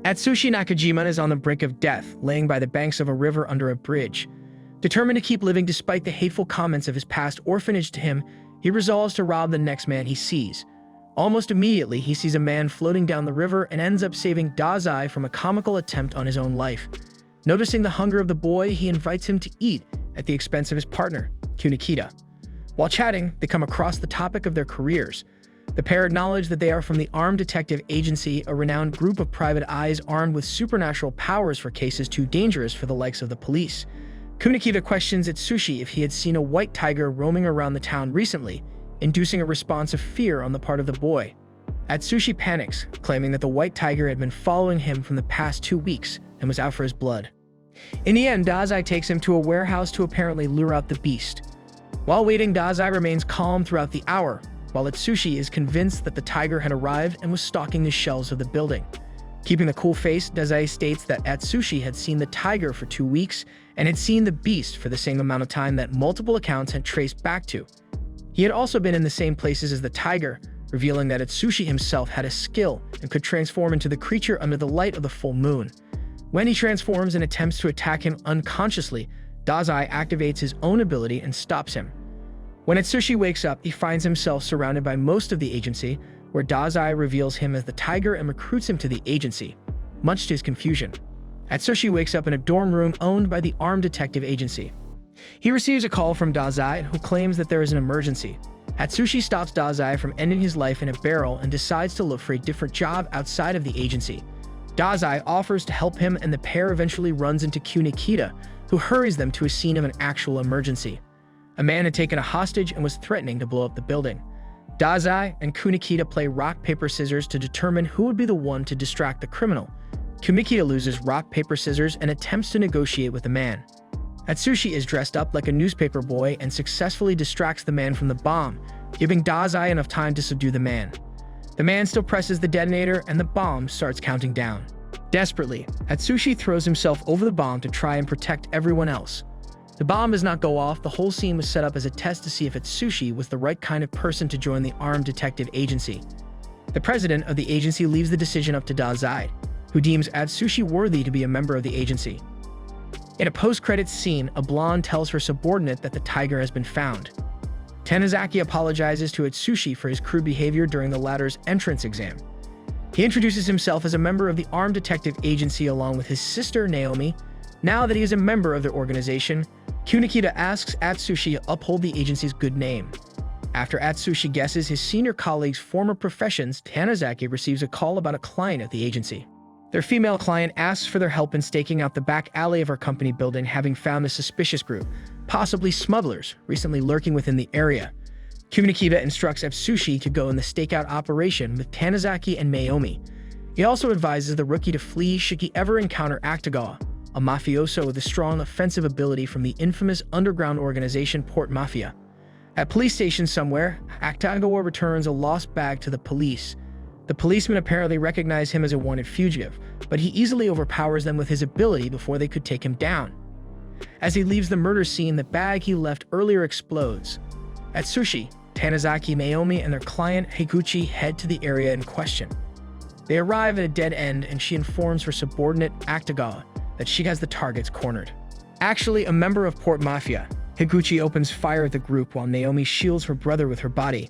Atsushi Nakajima is on the brink of death, laying by the banks of a river under a bridge. Determined to keep living despite the hateful comments of his past orphanage to him, he resolves to rob the next man he sees. Almost immediately, he sees a man floating down the river and ends up saving Dazai from a comical attempt on his own life. Noticing the hunger of the boy, he invites him to eat at the expense of his partner, Kunikita. While chatting, they come across the topic of their careers. The pair acknowledge that they are from the Armed Detective Agency, a renowned group of private eyes armed with supernatural powers for cases too dangerous for the likes of the police. Kunikita questions Atsushi if he had seen a white tiger roaming around the town recently, inducing a response of fear on the part of the boy. Atsushi panics, claiming that the white tiger had been following him from the past 2 weeks and was out for his blood. In the end, Dazai takes him to a warehouse to apparently lure out the beast. While waiting, Dazai remains calm throughout the hour, while Atsushi is convinced that the tiger had arrived and was stalking the shelves of the building. Keeping a cool face, Dazai states that Atsushi had seen the tiger for 2 weeks and had seen the beast for the same amount of time that multiple accounts had traced back to. He had also been in the same places as the tiger, revealing that Atsushi himself had a skill and could transform into the creature under the light of the full moon. When he transforms and attempts to attack him unconsciously, Dazai activates his own ability and stops him. When Atsushi wakes up, he finds himself surrounded by most of the agency, where Dazai reveals him as the tiger and recruits him to the agency, much to his confusion. Atsushi wakes up in a dorm room owned by the Armed Detective Agency. He receives a call from Dazai, who claims that there is an emergency. Atsushi stops Dazai from ending his life in a barrel and decides to look for a different job outside of the agency. Dazai offers to help him, and the pair eventually runs into Kunikita, who hurries them to a scene of an actual emergency. A man had taken a hostage and was threatening to blow up the building. Dazai and Kunikita play rock, paper, scissors to determine who would be the one to distract the criminal. Kunikita loses rock, paper, scissors and attempts to negotiate with the man. Atsushi is dressed up like a newspaper boy and successfully distracts the man from the bomb, giving Dazai enough time to subdue the man. The man still presses the detonator and the bomb starts counting down. Desperately, Atsushi throws himself over the bomb to try and protect everyone else. The bomb does not go off. The whole scene was set up as a test to see if Atsushi was the right kind of person to join the Armed Detective Agency. The president of the agency leaves the decision up to Dazai, who deems Atsushi worthy to be a member of the agency. In a post-credits scene, a blonde tells her subordinate that the tiger has been found. Tanizaki apologizes to Atsushi for his crude behavior during the latter's entrance exam. He introduces himself as a member of the Armed Detective Agency along with his sister Naomi. Now that he is a member of their organization, Kunikita asks Atsushi to uphold the agency's good name. After Atsushi guesses his senior colleague's former professions, Tanizaki receives a call about a client at the agency. Their female client asks for their help in staking out the back alley of her company building, having found a suspicious group, possibly smugglers, recently lurking within the area. Kunikita instructs Atsushi to go in the stakeout operation with Tanizaki and Naomi. He also advises the rookie to flee should he ever encounter Akutagawa, a mafioso with a strong offensive ability from the infamous underground organization Port Mafia. At police station somewhere, Akutagawa returns a lost bag to the police. The policemen apparently recognize him as a wanted fugitive, but he easily overpowers them with his ability before they could take him down. As he leaves the murder scene, the bag he left earlier explodes. Atsushi, Tanizaki, Naomi, and their client Higuchi head to the area in question. They arrive at a dead end, and she informs her subordinate Akutagawa that she has the targets cornered. Actually a member of Port Mafia, Higuchi opens fire at the group while Naomi shields her brother with her body.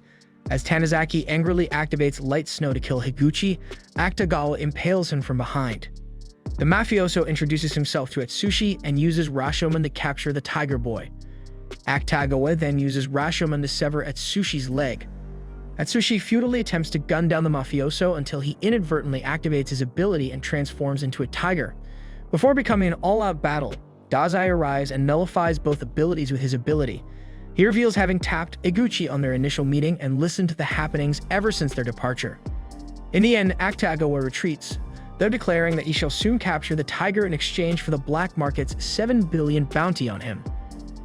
As Tanizaki angrily activates light snow to kill Higuchi, Akutagawa impales him from behind. The mafioso introduces himself to Atsushi and uses Rashomon to capture the tiger boy. Akutagawa then uses Rashomon to sever Atsushi's leg. Atsushi futilely attempts to gun down the mafioso until he inadvertently activates his ability and transforms into a tiger. Before becoming an all-out battle, Dazai arrives and nullifies both abilities with his ability. He reveals having tapped Higuchi on their initial meeting and listened to the happenings ever since their departure. In the end, Akutagawa retreats, though declaring that he shall soon capture the tiger in exchange for the black market's 7 billion bounty on him.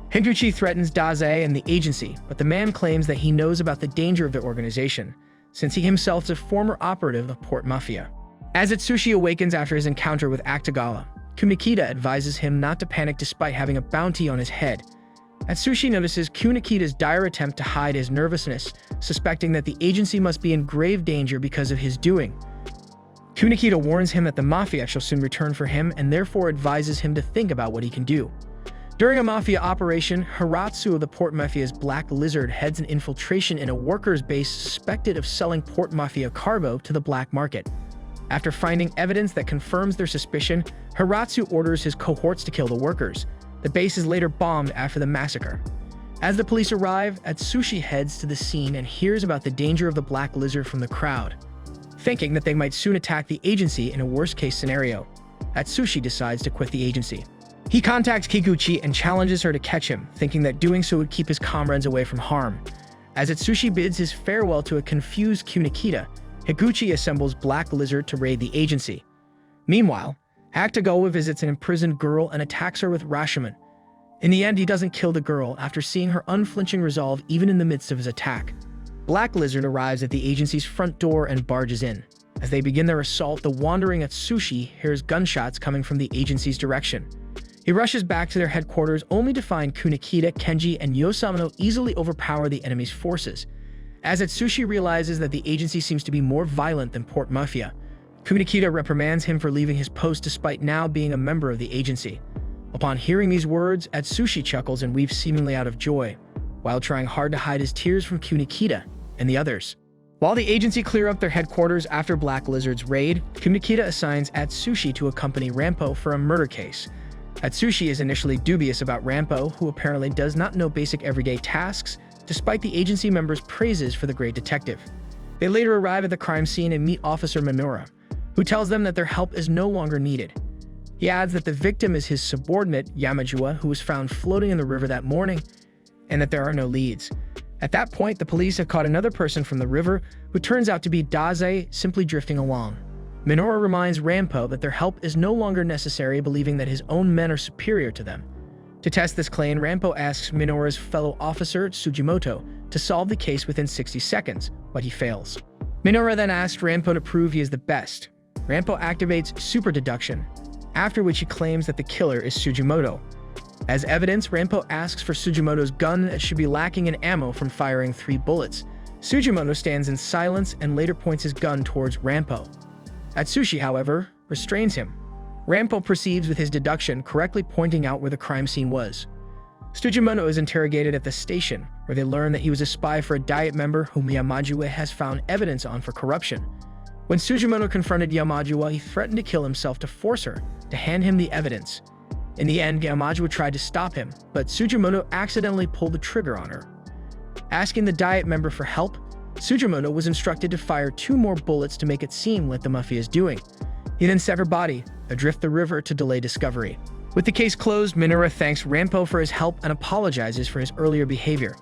Higuchi threatens Dazai and the agency, but the man claims that he knows about the danger of their organization, since he himself is a former operative of Port Mafia. As Atsushi awakens after his encounter with Akutagawa, Kunikita advises him not to panic despite having a bounty on his head. Atsushi notices Kunikita's dire attempt to hide his nervousness, suspecting that the agency must be in grave danger because of his doing. Kunikita warns him that the mafia shall soon return for him and therefore advises him to think about what he can do. During a mafia operation, Hiratsu of the Port Mafia's Black Lizard heads an infiltration in a workers' base suspected of selling Port Mafia cargo to the black market. After finding evidence that confirms their suspicion, Hiratsu orders his cohorts to kill the workers. The base is later bombed after the massacre. As the police arrive, Atsushi heads to the scene and hears about the danger of the Black Lizard from the crowd. Thinking that they might soon attack the agency in a worst-case scenario, Atsushi decides to quit the agency. He contacts Kikuchi and challenges her to catch him, thinking that doing so would keep his comrades away from harm. As Atsushi bids his farewell to a confused Kunikita, Higuchi assembles Black Lizard to raid the agency. Meanwhile, Akutagawa visits an imprisoned girl and attacks her with Rashomon. In the end, he doesn't kill the girl after seeing her unflinching resolve even in the midst of his attack. Black Lizard arrives at the agency's front door and barges in. As they begin their assault, the wandering Atsushi hears gunshots coming from the agency's direction. He rushes back to their headquarters only to find Kunikita, Kenji, and Yosamino easily overpower the enemy's forces. As Atsushi realizes that the agency seems to be more violent than Port Mafia, Kunikita reprimands him for leaving his post despite now being a member of the agency. Upon hearing these words, Atsushi chuckles and weeps seemingly out of joy, while trying hard to hide his tears from Kunikita and the others. While the agency clear up their headquarters after Black Lizard's raid, Kunikita assigns Atsushi to accompany Rampo for a murder case. Atsushi is initially dubious about Rampo, who apparently does not know basic everyday tasks, despite the agency members' praises for the great detective. They later arrive at the crime scene and meet Officer Minoru, who tells them that their help is no longer needed. He adds that the victim is his subordinate, Yamajua, who was found floating in the river that morning, and that there are no leads. At that point, the police have caught another person from the river, who turns out to be Daze, simply drifting along. Minoru reminds Rampo that their help is no longer necessary, believing that his own men are superior to them. To test this claim, Rampo asks Minoru's fellow officer, Tsujimoto, to solve the case within 60 seconds, but he fails. Minoru then asks Rampo to prove he is the best. Rampo activates super deduction, after which he claims that the killer is Tsujimoto. As evidence, Rampo asks for Tsujimoto's gun that should be lacking in ammo from firing 3 bullets. Tsujimoto stands in silence and later points his gun towards Rampo. Atsushi, however, restrains him. Rampo proceeds with his deduction, correctly pointing out where the crime scene was. Tsujimoto is interrogated at the station, where they learn that he was a spy for a Diet member whom Yamajua has found evidence on for corruption. When Tsujimoto confronted Yamajua, he threatened to kill himself to force her to hand him the evidence. In the end, Yamajua tried to stop him, but Tsujimoto accidentally pulled the trigger on her. Asking the Diet member for help, Tsujimoto was instructed to fire 2 more bullets to make it seem like the mafia is doing. He then set her body adrift the river to delay discovery. With the case closed, Minoru thanks Rampo for his help and apologizes for his earlier behavior.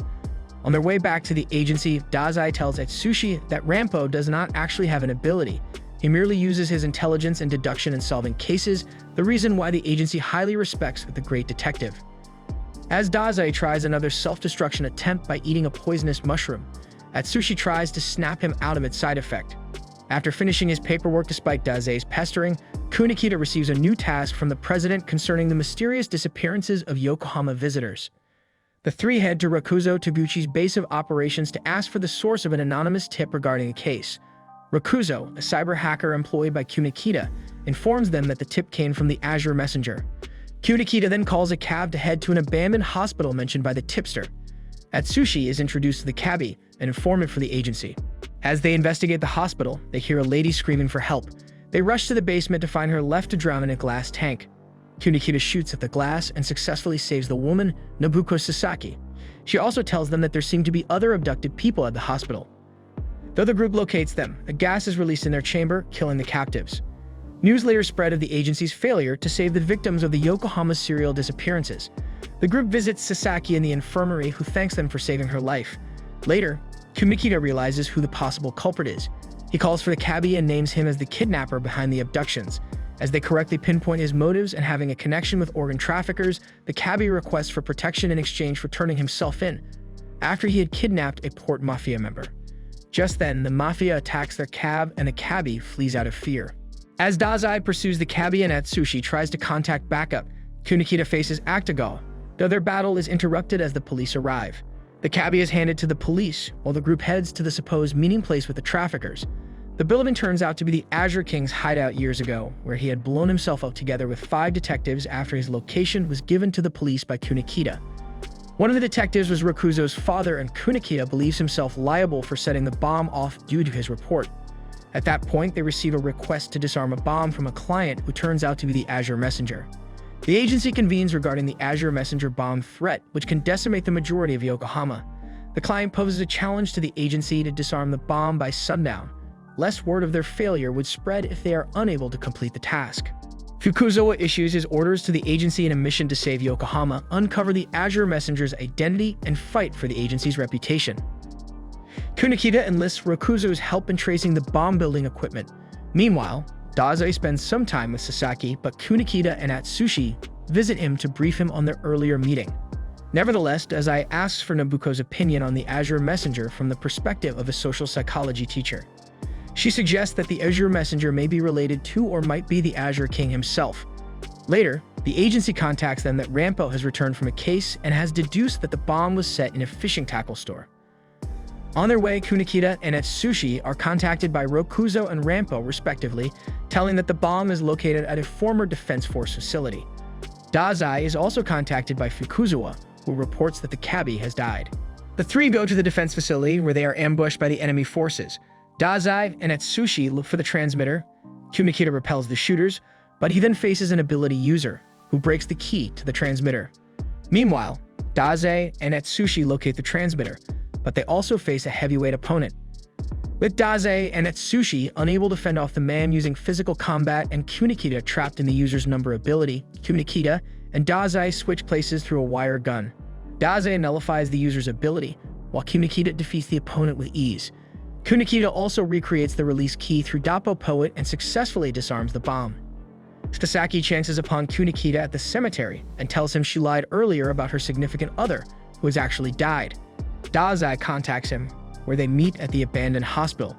On their way back to the agency, Dazai tells Atsushi that Rampo does not actually have an ability. He merely uses his intelligence and deduction in solving cases, the reason why the agency highly respects the great detective. As Dazai tries another self-destruction attempt by eating a poisonous mushroom, Atsushi tries to snap him out of its side effect. After finishing his paperwork despite Dazai's pestering, Kunikita receives a new task from the president concerning the mysterious disappearances of Yokohama visitors. The 3 head to Rakuzo Taguchi's base of operations to ask for the source of an anonymous tip regarding a case. Rakuzo, a cyber hacker employed by Kunikita, informs them that the tip came from the Azure Messenger. Kunikita then calls a cab to head to an abandoned hospital mentioned by the tipster. Atsushi is introduced to the cabbie, an informant for the agency. As they investigate the hospital, they hear a lady screaming for help. They rush to the basement to find her left to drown in a glass tank. Kunikita shoots at the glass and successfully saves the woman, Nobuko Sasaki. She also tells them that there seem to be other abducted people at the hospital. Though the group locates them, a gas is released in their chamber, killing the captives. News later spread of the agency's failure to save the victims of the Yokohama serial disappearances. The group visits Sasaki in the infirmary, who thanks them for saving her life. Later, Kunikita realizes who the possible culprit is. He calls for the cabbie and names him as the kidnapper behind the abductions. As they correctly pinpoint his motives and having a connection with organ traffickers, the cabbie requests for protection in exchange for turning himself in, after he had kidnapped a Port Mafia member. Just then, the Mafia attacks their cab and the cabbie flees out of fear. As Dazai pursues the cabbie and Atsushi tries to contact backup, Kunikita faces Akutagawa, though their battle is interrupted as the police arrive. The cabbie is handed to the police, while the group heads to the supposed meeting place with the traffickers. The building turns out to be the Azure King's hideout years ago, where he had blown himself up together with 5 detectives after his location was given to the police by Kunikita. One of the detectives was Rokuzo's father, and Kunikita believes himself liable for setting the bomb off due to his report. At that point, they receive a request to disarm a bomb from a client who turns out to be the Azure Messenger. The agency convenes regarding the Azure Messenger bomb threat, which can decimate the majority of Yokohama. The client poses a challenge to the agency to disarm the bomb by sundown, lest word of their failure would spread if they are unable to complete the task. Fukuzawa issues his orders to the agency in a mission to save Yokohama, uncover the Azure Messenger's identity, and fight for the agency's reputation. Kunikita enlists Rokuzo's help in tracing the bomb-building equipment. Meanwhile, Daze spends some time with Sasaki, but Kunikita and Atsushi visit him to brief him on their earlier meeting. Nevertheless, Daze asks for Nobuko's opinion on the Azure Messenger from the perspective of a social psychology teacher. She suggests that the Azure Messenger may be related to or might be the Azure King himself. Later, the agency contacts them that Rampo has returned from a case and has deduced that the bomb was set in a fishing tackle store. On their way, Kunikita and Atsushi are contacted by Rokuzo and Rampo, respectively, telling that the bomb is located at a former Defense Force facility. Daze is also contacted by Fukuzawa, who reports that the cabbie has died. The three go to the defense facility, where they are ambushed by the enemy forces. Daze and Atsushi look for the transmitter. Kunikita repels the shooters, but he then faces an ability user, who breaks the key to the transmitter. Meanwhile, Daze and Atsushi locate the transmitter, but they also face a heavyweight opponent. With Daze and Atsushi unable to fend off the man using physical combat and Kunikita trapped in the user's number ability, Kunikita and Daze switch places through a wire gun. Daze nullifies the user's ability, while Kunikita defeats the opponent with ease. Kunikita also recreates the release key through Doppo Poet and successfully disarms the bomb. Sasaki chances upon Kunikita at the cemetery and tells him she lied earlier about her significant other, who has actually died. Daze contacts him, where they meet at the abandoned hospital.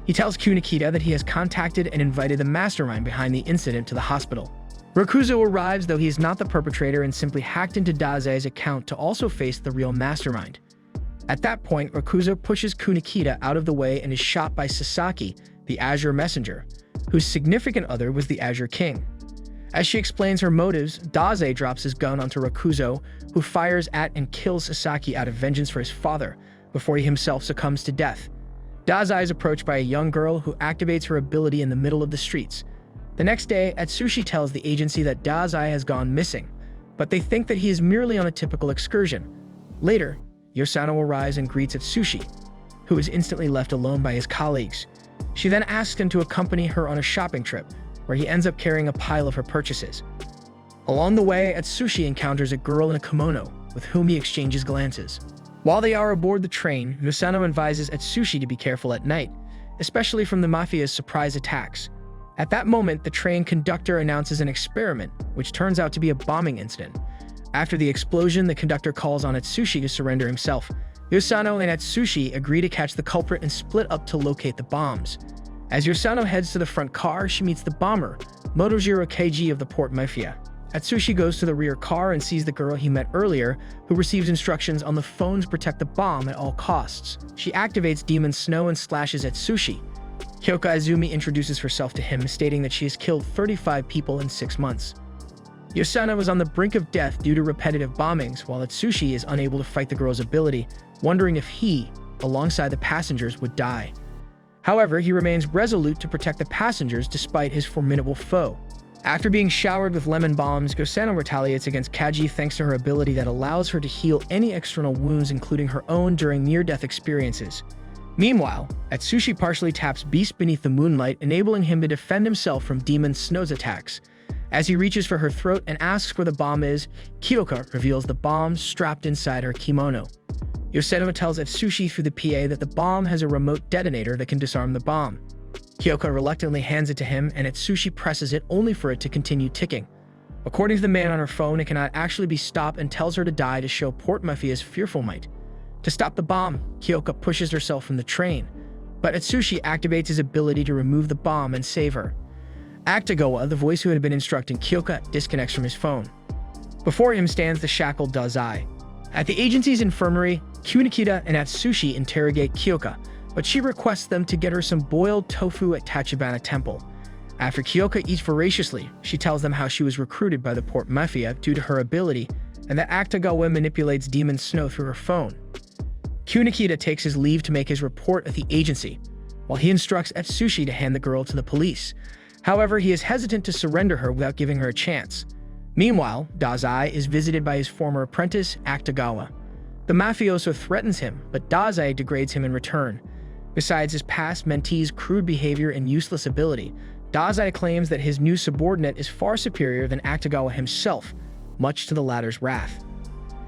He tells Kunikita that he has contacted and invited the mastermind behind the incident to the hospital. Rokuzo arrives, though he is not the perpetrator and simply hacked into Daze's account to also face the real mastermind. At that point, Rokuzo pushes Kunikita out of the way and is shot by Sasaki, the Azure Messenger, whose significant other was the Azure King. As she explains her motives, Daze drops his gun onto Rokuzo, who fires at and kills Sasaki out of vengeance for his father, before he himself succumbs to death. Daze is approached by a young girl who activates her ability in the middle of the streets. The next day, Atsushi tells the agency that Daze has gone missing, but they think that he is merely on a typical excursion. Later, Yosano arrives and greets Atsushi, who is instantly left alone by his colleagues. She then asks him to accompany her on a shopping trip, where he ends up carrying a pile of her purchases. Along the way, Atsushi encounters a girl in a kimono, with whom he exchanges glances. While they are aboard the train, Yosano advises Atsushi to be careful at night, especially from the mafia's surprise attacks. At that moment, the train conductor announces an experiment, which turns out to be a bombing incident. After the explosion, the conductor calls on Atsushi to surrender himself. Yosano and Atsushi agree to catch the culprit and split up to locate the bombs. As Yosano heads to the front car, she meets the bomber, Motojiro Keiji of the Port Mafia. Atsushi goes to the rear car and sees the girl he met earlier, who receives instructions on the phone to protect the bomb at all costs. She activates Demon Snow and slashes Atsushi. Kyoka Azumi introduces herself to him, stating that she has killed 35 people in 6 months. Yosano is on the brink of death due to repetitive bombings, while Atsushi is unable to fight the girl's ability, wondering if he, alongside the passengers, would die. However, he remains resolute to protect the passengers despite his formidable foe. After being showered with lemon bombs, Yosano retaliates against Kaji thanks to her ability that allows her to heal any external wounds, including her own, during near-death experiences. Meanwhile, Atsushi partially taps Beast Beneath the Moonlight, enabling him to defend himself from Demon Snow's attacks. As he reaches for her throat and asks where the bomb is, Kyoka reveals the bomb strapped inside her kimono. Yosano tells Atsushi through the PA that the bomb has a remote detonator that can disarm the bomb. Kyoka reluctantly hands it to him, and Atsushi presses it only for it to continue ticking. According to the man on her phone, it cannot actually be stopped and tells her to die to show Port Mafia's fearful might. To stop the bomb, Kyoka pushes herself from the train, but Atsushi activates his ability to remove the bomb and save her. Akutagawa, the voice who had been instructing Kyoka, disconnects from his phone. Before him stands the shackled Daze. At the agency's infirmary, Kunikita and Atsushi interrogate Kyoka, but she requests them to get her some boiled tofu at Tachibana Temple. After Kyoka eats voraciously, she tells them how she was recruited by the Port Mafia due to her ability, and that Akutagawa manipulates Demon Snow through her phone. Kunikita takes his leave to make his report at the agency, while he instructs Atsushi to hand the girl to the police. However, he is hesitant to surrender her without giving her a chance. Meanwhile, Dazai is visited by his former apprentice, Akutagawa. The mafioso threatens him, but Dazai degrades him in return. Besides his past mentee's crude behavior and useless ability, Dazai claims that his new subordinate is far superior than Akutagawa himself, much to the latter's wrath.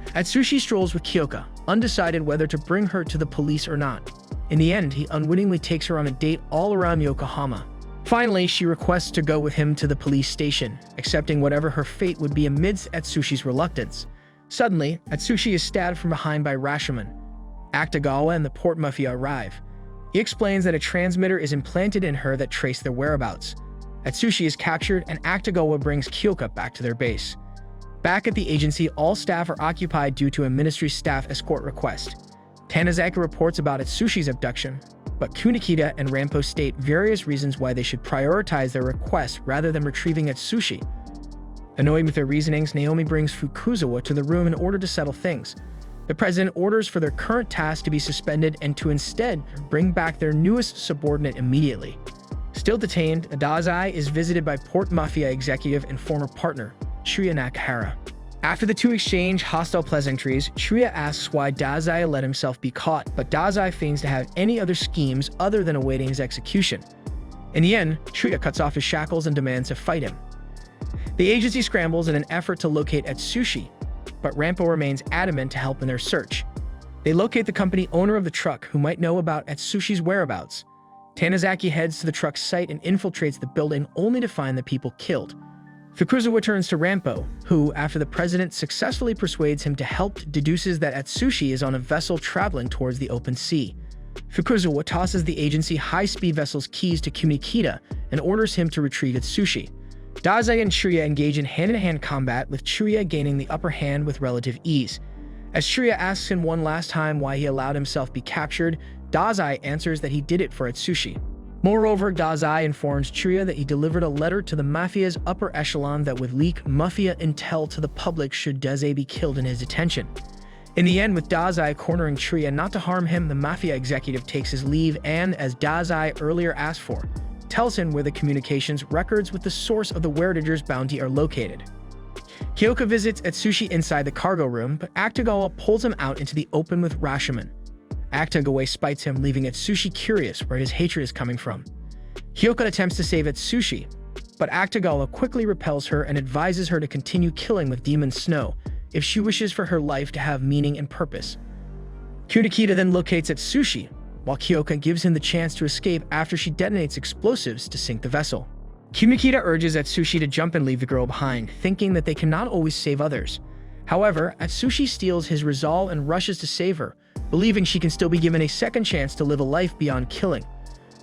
Atsushi strolls with Kyoka, undecided whether to bring her to the police or not. In the end, he unwittingly takes her on a date all around Yokohama. Finally, she requests to go with him to the police station, accepting whatever her fate would be amidst Atsushi's reluctance. Suddenly, Atsushi is stabbed from behind by Rashomon. Akutagawa and the Port Mafia arrive. He explains that a transmitter is implanted in her that traces their whereabouts. Atsushi is captured and Akutagawa brings Kyoka back to their base. Back at the agency, all staff are occupied due to a ministry staff escort request. Tanizaki reports about Atsushi's abduction, but Kunikita and Rampo state various reasons why they should prioritize their request rather than retrieving Atsushi. Annoyed with their reasonings, Naomi brings Fukuzawa to the room in order to settle things. The president orders for their current task to be suspended and to instead bring back their newest subordinate immediately. Still detained, Dazai is visited by Port Mafia executive and former partner, Chuya Nakahara. After the two exchange hostile pleasantries, Chuya asks why Dazai let himself be caught, but Dazai feigns to have any other schemes other than awaiting his execution. In the end, Chuya cuts off his shackles and demands to fight him. The agency scrambles in an effort to locate Atsushi, but Rampo remains adamant to help in their search. They locate the company owner of the truck who might know about Atsushi's whereabouts. Tanizaki heads to the truck's site and infiltrates the building only to find the people killed. Fukuzawa turns to Rampo, who, after the president successfully persuades him to help, deduces that Atsushi is on a vessel traveling towards the open sea. Fukuzawa tosses the agency high-speed vessel's keys to Kunikita and orders him to retrieve Atsushi. Dazai and Chuya engage in hand-to-hand combat, with Chuya gaining the upper hand with relative ease. As Chuya asks him one last time why he allowed himself be captured, Dazai answers that he did it for Atsushi. Moreover, Dazai informs Chuya that he delivered a letter to the Mafia's upper echelon that would leak Mafia intel to the public should Dazai be killed in his detention. In the end, with Dazai cornering Chuya not to harm him, the Mafia executive takes his leave and, as Dazai earlier asked for, tells him where the communications records with the source of the Werediger's bounty are located. Kyoka visits Atsushi inside the cargo room, but Akutagawa pulls him out into the open with Rashomon. Akutagawa spites him, leaving Atsushi curious where his hatred is coming from. Kyoka attempts to save Atsushi, but Akutagawa quickly repels her and advises her to continue killing with Demon Snow if she wishes for her life to have meaning and purpose. Kunikita then locates Atsushi, while Kyoka gives him the chance to escape after she detonates explosives to sink the vessel. Kunikita urges Atsushi to jump and leave the girl behind, thinking that they cannot always save others. However, Atsushi steals his resolve and rushes to save her, believing she can still be given a second chance to live a life beyond killing.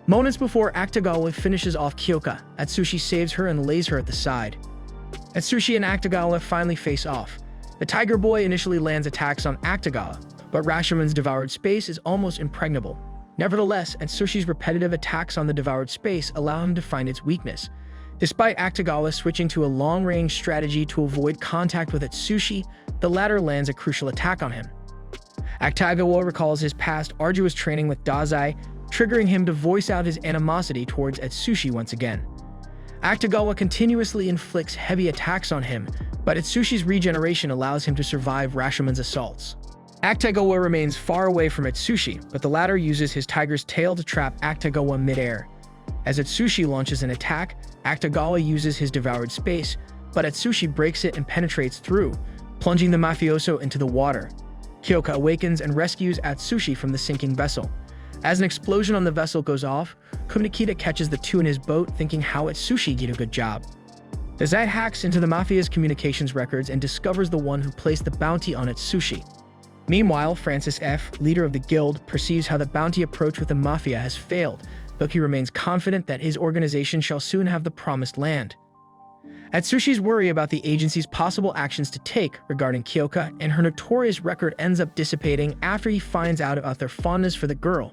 Moments before Akutagawa finishes off Kyoka, Atsushi saves her and lays her at the side. Atsushi and Akutagawa finally face off. The Tiger Boy initially lands attacks on Akutagawa, but Rashomon's devoured space is almost impregnable. Nevertheless, Atsushi's repetitive attacks on the devoured space allow him to find its weakness. Despite Akutagawa switching to a long-range strategy to avoid contact with Atsushi, the latter lands a crucial attack on him. Akutagawa recalls his past arduous training with Dazai, triggering him to voice out his animosity towards Atsushi once again. Akutagawa continuously inflicts heavy attacks on him, but Atsushi's regeneration allows him to survive Rashomon's assaults. Akutagawa remains far away from Atsushi, but the latter uses his tiger's tail to trap Akutagawa mid-air. As Atsushi launches an attack, Akutagawa uses his devoured space, but Atsushi breaks it and penetrates through, plunging the mafioso into the water. Kyoka awakens and rescues Atsushi from the sinking vessel. As an explosion on the vessel goes off, Kunikita catches the two in his boat, thinking how Atsushi did a good job. Dazai hacks into the Mafia's communications records and discovers the one who placed the bounty on Atsushi. Meanwhile, Francis F., leader of the guild, perceives how the bounty approach with the Mafia has failed, though he remains confident that his organization shall soon have the promised land. Atsushi's worry about the agency's possible actions to take regarding Kyoka and her notorious record ends up dissipating after he finds out about their fondness for the girl.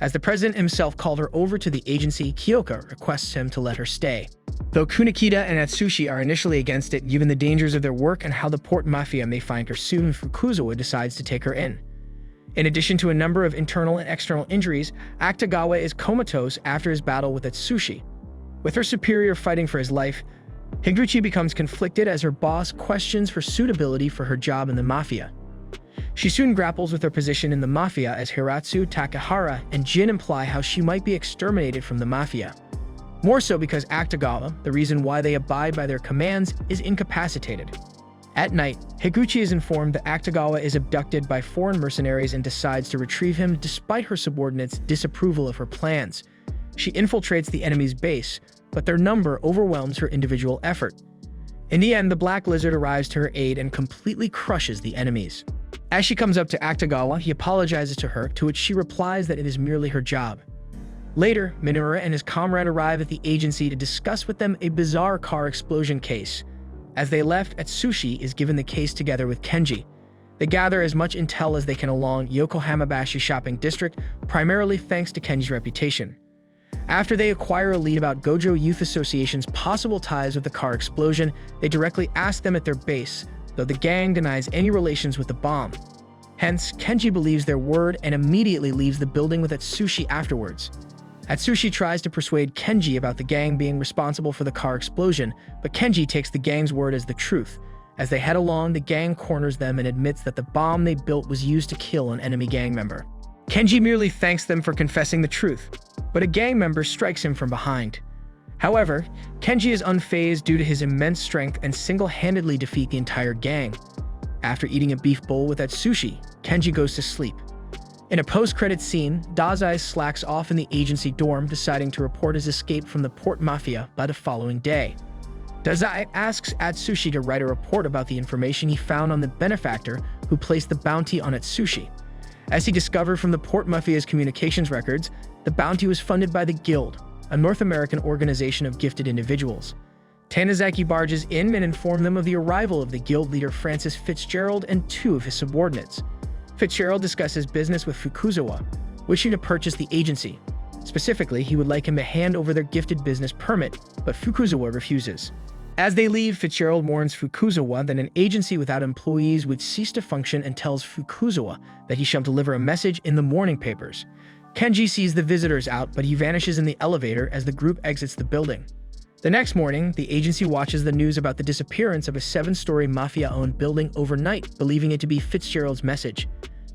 As the president himself called her over to the agency, Kyoka requests him to let her stay. Though Kunikita and Atsushi are initially against it, given the dangers of their work and how the port mafia may find her soon, Fukuzawa decides to take her in. In addition to a number of internal and external injuries, Akutagawa is comatose after his battle with Atsushi. With her superior fighting for his life, Higuchi becomes conflicted as her boss questions her suitability for her job in the mafia. She soon grapples with her position in the mafia as Hiratsu, Takahara, and Jin imply how she might be exterminated from the mafia. More so because Akutagawa, the reason why they abide by their commands, is incapacitated. At night, Higuchi is informed that Akutagawa is abducted by foreign mercenaries and decides to retrieve him despite her subordinates' disapproval of her plans. She infiltrates the enemy's base, but their number overwhelms her individual effort. In the end, the Black Lizard arrives to her aid and completely crushes the enemies. As she comes up to Akutagawa, he apologizes to her, to which she replies that it is merely her job. Later, Minura and his comrade arrive at the agency to discuss with them a bizarre car explosion case. As they left, Atsushi is given the case together with Kenji. They gather as much intel as they can along Yokohamabashi shopping district, primarily thanks to Kenji's reputation. After they acquire a lead about Gojo Youth Association's possible ties with the car explosion, they directly ask them at their base, though the gang denies any relations with the bomb. Hence, Kenji believes their word and immediately leaves the building with Atsushi afterwards. Atsushi tries to persuade Kenji about the gang being responsible for the car explosion, but Kenji takes the gang's word as the truth. As they head along, the gang corners them and admits that the bomb they built was used to kill an enemy gang member. Kenji merely thanks them for confessing the truth, but a gang member strikes him from behind. However, Kenji is unfazed due to his immense strength and single-handedly defeat the entire gang. After eating a beef bowl with Atsushi, Kenji goes to sleep. In a post-credit scene, Dazai slacks off in the agency dorm, deciding to report his escape from the port mafia by the following day. Dazai asks Atsushi to write a report about the information he found on the benefactor who placed the bounty on Atsushi. As he discovered from the port mafia's communications records, the bounty was funded by the Guild, a North American organization of gifted individuals. Tanizaki barges in and informs them of the arrival of the Guild leader Francis Fitzgerald and two of his subordinates. Fitzgerald discusses business with Fukuzawa, wishing to purchase the agency. Specifically, he would like him to hand over their gifted business permit, but Fukuzawa refuses. As they leave, Fitzgerald warns Fukuzawa that an agency without employees would cease to function and tells Fukuzawa that he shall deliver a message in the morning papers. Kenji sees the visitors out, but he vanishes in the elevator as the group exits the building. The next morning, the agency watches the news about the disappearance of a 7-story mafia-owned building overnight, believing it to be Fitzgerald's message.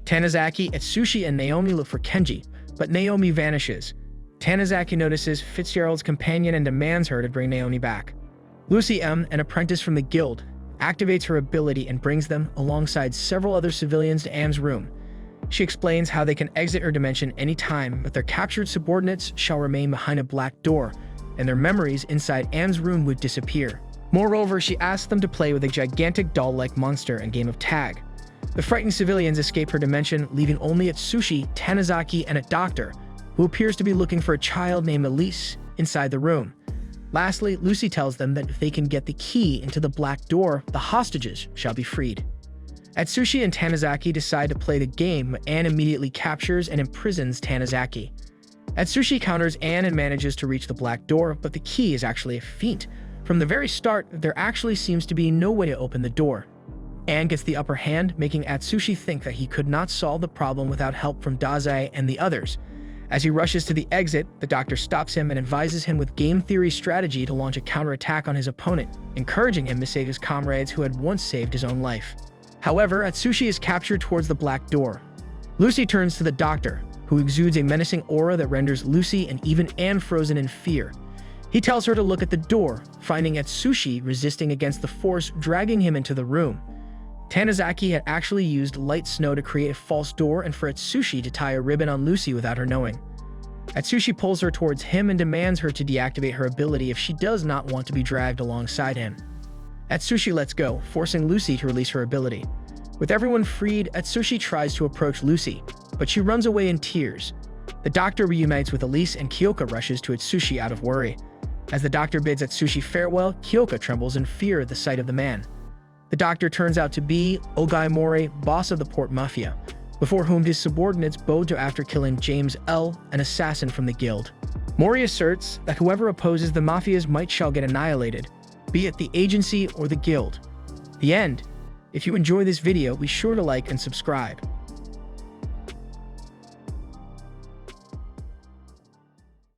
Tanizaki, Atsushi, and Naomi look for Kenji, but Naomi vanishes. Tanizaki notices Fitzgerald's companion and demands her to bring Naomi back. Lucy M., an apprentice from the Guild, activates her ability and brings them, alongside several other civilians, to Am's room. She explains how they can exit her dimension anytime, but their captured subordinates shall remain behind a black door, and their memories inside Am's room would disappear. Moreover, she asks them to play with a gigantic doll-like monster and game of tag. The frightened civilians escape her dimension, leaving only Atsushi, Tanizaki, and a doctor, who appears to be looking for a child named Elise, inside the room. Lastly, Lucy tells them that if they can get the key into the black door, the hostages shall be freed. Atsushi and Tanizaki decide to play the game, but Anne immediately captures and imprisons Tanizaki. Atsushi counters Anne and manages to reach the black door, but the key is actually a feint. From the very start, there actually seems to be no way to open the door. Anne gets the upper hand, making Atsushi think that he could not solve the problem without help from Dazai and the others. As he rushes to the exit, the doctor stops him and advises him with game theory strategy to launch a counterattack on his opponent, encouraging him to save his comrades who had once saved his own life. However, Atsushi is captured towards the black door. Lucy turns to the doctor, who exudes a menacing aura that renders Lucy and even Anne frozen in fear. He tells her to look at the door, finding Atsushi resisting against the force dragging him into the room. Tanizaki had actually used light snow to create a false door and for Atsushi to tie a ribbon on Lucy without her knowing. Atsushi pulls her towards him and demands her to deactivate her ability if she does not want to be dragged alongside him. Atsushi lets go, forcing Lucy to release her ability. With everyone freed, Atsushi tries to approach Lucy, but she runs away in tears. The doctor reunites with Elise and Kyoka rushes to Atsushi out of worry. As the doctor bids Atsushi farewell, Kyoka trembles in fear at the sight of the man. The doctor turns out to be Ogai Mori, boss of the port mafia. before whom his subordinates bowed to after killing James L., an assassin from the guild. Mori asserts that whoever opposes the mafia's might shall get annihilated, be it the agency or the guild. The end. If you enjoy this video, be sure to like and subscribe.